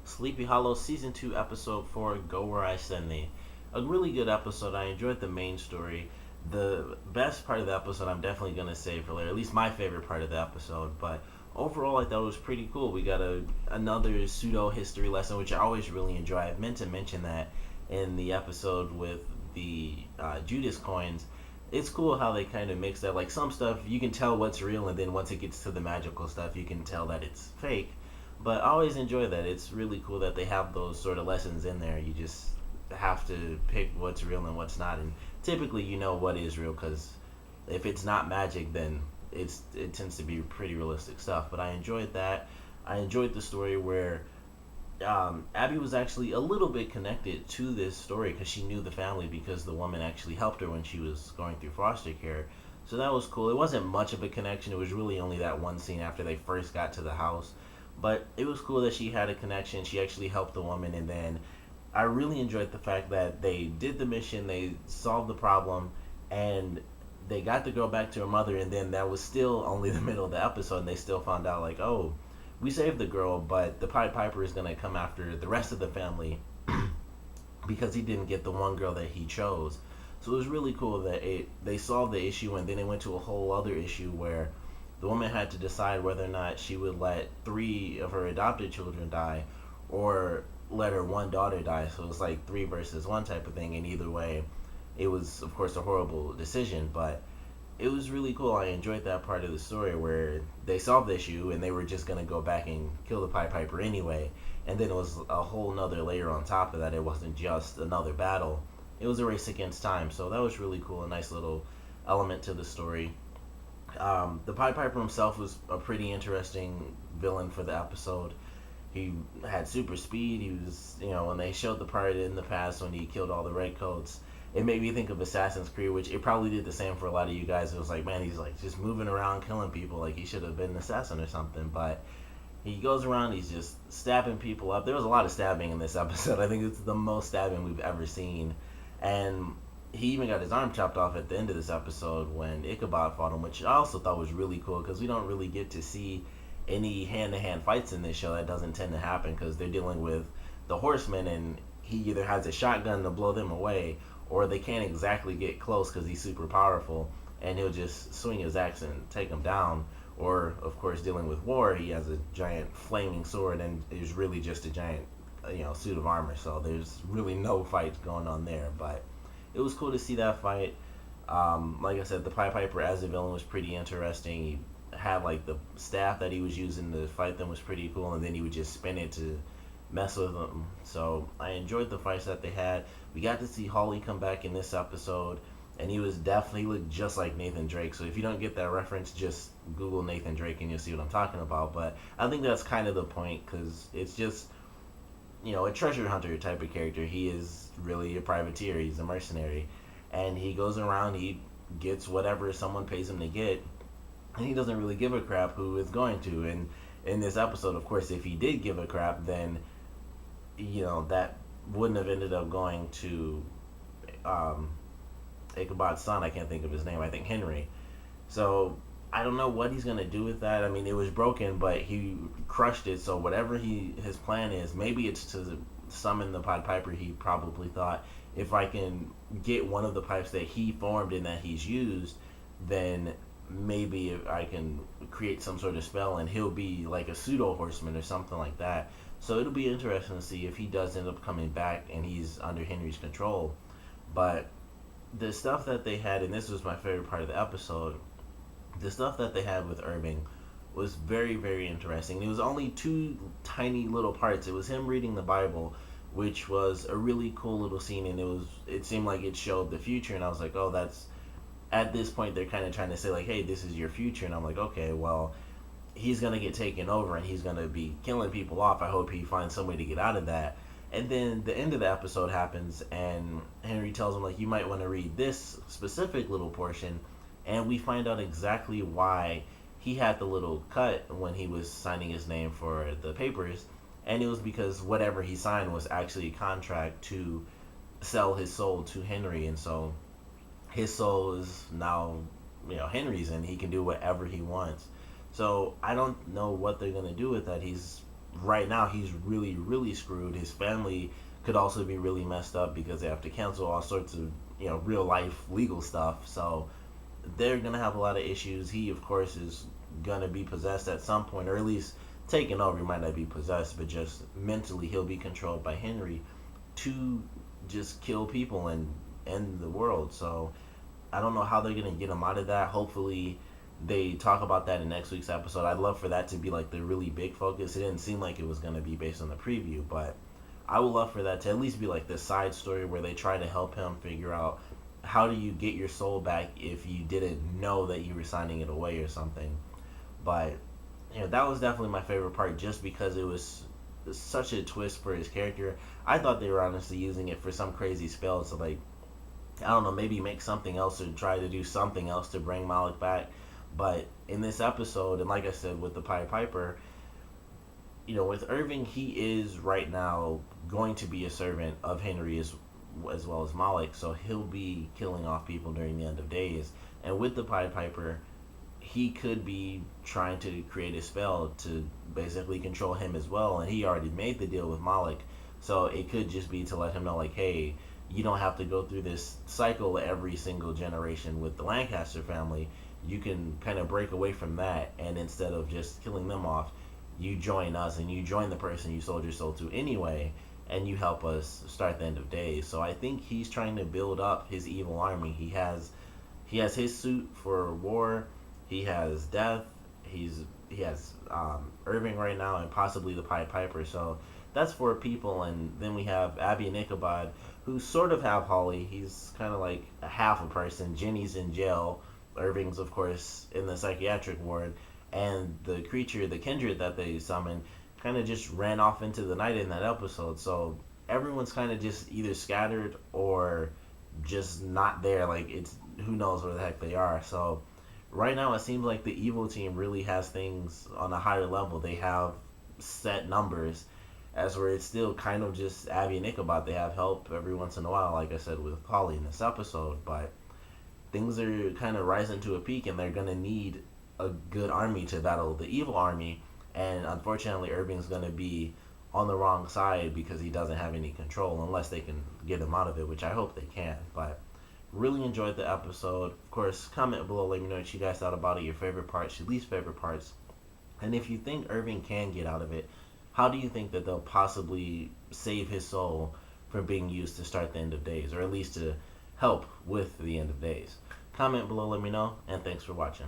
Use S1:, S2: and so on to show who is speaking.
S1: Sleepy Hollow Season 2, Episode 4, Go Where I Send Thee. A really good episode. I enjoyed the main story. The best part of the episode I'm definitely going to save for later, at least my favorite part of the episode. But overall, I thought it was pretty cool. We got another pseudo history lesson, which I always really enjoy. I meant to mention that in the episode with the Judas coins. It's cool how they kind of mix that. Like some stuff, you can tell what's real, and then once it gets to the magical stuff, you can tell that it's fake. But I always enjoy that. It's really cool that they have those sort of lessons in there. You just have to pick what's real and what's not, and typically you know what is real because if it's not magic, then it tends to be pretty realistic stuff. But I enjoyed that. I enjoyed the story where Abbie was actually a little bit connected to this story because she knew the family because the woman actually helped her when she was going through foster care. So that was cool. It wasn't much of a connection. It was really only that one scene after they first got to the house. But it was cool that she had a connection. She actually helped the woman, and then I really enjoyed the fact that they did the mission, they solved the problem, and they got the girl back to her mother, and then that was still only the middle of the episode, and they still found out, like, oh, we saved the girl, but the Pied Piper is going to come after the rest of the family because he didn't get the one girl that he chose. So it was really cool that they solved the issue, and then it went to a whole other issue where the woman had to decide whether or not she would let three of her adopted children die or let her one daughter die. So it was like three versus one type of thing, and either way, it was, of course, a horrible decision, but it was really cool. I enjoyed that part of the story where they solved the issue and they were just going to go back and kill the Pied Piper anyway. And then it was a whole nother layer on top of that. It wasn't just another battle, it was a race against time. So that was really cool. A nice little element to the story. The Pied Piper himself was a pretty interesting villain for the episode. He had super speed. He was, when they showed the part in the past when he killed all the redcoats, it made me think of Assassin's Creed, which it probably did the same for a lot of you guys. It was like, man, he's like just moving around killing people, like he should have been an assassin or something. But he goes around, he's just stabbing people up. There was a lot of stabbing in this episode. I think it's the most stabbing we've ever seen. And he even got his arm chopped off at the end of this episode when Ichabod fought him, which I also thought was really cool because we don't really get to see any hand-to-hand fights in this show. That doesn't tend to happen because they're dealing with the horsemen, and he either has a shotgun to blow them away, or they can't exactly get close because he's super powerful, and he'll just swing his axe and take them down. Or, of course, dealing with war, he has a giant flaming sword and is really just a giant, suit of armor. So there's really no fight going on there. But it was cool to see that fight. Like I said, the Pied Piper as a villain was pretty interesting. He had like the staff that he was using to fight them was pretty cool, and then he would just spin it to mess with them. So I enjoyed the fights that they had. We got to see Hawley come back in this episode, and he looked just like Nathan Drake. So if you don't get that reference, just Google Nathan Drake and you'll see what I'm talking about. But I think that's kind of the point because it's just a treasure hunter type of character. He is really a privateer. He's a mercenary, and he goes around. He gets whatever someone pays him to get, and he doesn't really give a crap who is going to. And in this episode, of course, if he did give a crap, then that wouldn't have ended up going to Ichabod's son. I can't think of his name. I think Henry. So I don't know what he's gonna do with that. I mean, it was broken, but he crushed it. So whatever his plan is, maybe it's to summon the Pied Piper. He probably thought, if I can get one of the pipes that he formed and that he's used, then maybe if I can create some sort of spell and he'll be like a pseudo horseman or something like that. So it'll be interesting to see if he does end up coming back and he's under Henry's control. But the stuff that they had, and this was my favorite part of the episode, the stuff that they had with Irving was very, very interesting. It was only two tiny little parts. It was him reading the Bible, which was a really cool little scene, and it seemed like it showed the future, and I was like, oh, that's, at this point they're kind of trying to say like, hey, this is your future, and I'm like, okay, well, he's gonna get taken over and he's gonna be killing people off. I hope he finds some way to get out of that. And then the end of the episode happens, and Henry tells him, like, you might want to read this specific little portion, and we find out exactly why he had the little cut when he was signing his name for the papers, and it was because whatever he signed was actually a contract to sell his soul to Henry, and so his soul is now, Henry's, and he can do whatever he wants. So I don't know what they're gonna do with that. He's right now he's really, really screwed. His family could also be really messed up because they have to cancel all sorts of, real life legal stuff. So they're gonna have a lot of issues. He, of course, is gonna be possessed at some point, or at least taken over. He might not be possessed, but just mentally, he'll be controlled by Henry to just kill people and end the world. So I don't know how they're gonna get him out of that. Hopefully, they talk about that in next week's episode. I'd love for that to be like the really big focus. It didn't seem like it was gonna be based on the preview, but I would love for that to at least be like the side story where they try to help him figure out how do you get your soul back if you didn't know that you were signing it away or something. But that was definitely my favorite part, just because it was such a twist for his character. I thought they were honestly using it for some crazy spell to, like, I don't know, maybe make something else or try to do something else to bring Malik back. But in this episode, and like I said with the Pied Piper, with Irving, he is right now going to be a servant of Henry as well as Malik, so he'll be killing off people during the end of days. And with the Pied Piper, he could be trying to create a spell to basically control him as well, and he already made the deal with Malik, so it could just be to let him know, like, hey, you don't have to go through this cycle every single generation with the Lancaster family. You can kind of break away from that, and instead of just killing them off, you join us and you join the person you sold your soul to anyway, and you help us start the end of days. So I think he's trying to build up his evil army. He has his suit for war. He has Death. He has Irving right now, and possibly the Pied Piper. So that's 4 people, and then we have Abbie and Ichabod, who sort of have Hawley. He's kind of like a half a person. Jenny's in jail. Irving's, of course, in the psychiatric ward, and the creature, the kindred that they summoned, kind of just ran off into the night in that episode. So everyone's kind of just either scattered or just not there. Like, it's, who knows where the heck they are. So right now it seems like the evil team really has things on a higher level. They have set numbers, as where it's still kind of just Abbie and Ichabod. They have help every once in a while, like I said with Hawley in this episode, but things are kind of rising to a peak, and they're going to need a good army to battle the evil army. And unfortunately, Irving's going to be on the wrong side because he doesn't have any control, unless they can get him out of it, which I hope they can. But really enjoyed the episode. Of course, comment below, let me know what you guys thought about it, your favorite parts, your least favorite parts. And if you think Irving can get out of it, how do you think that they'll possibly save his soul from being used to start the end of days, or at least to help with the end of days? Comment below, let me know, and thanks for watching.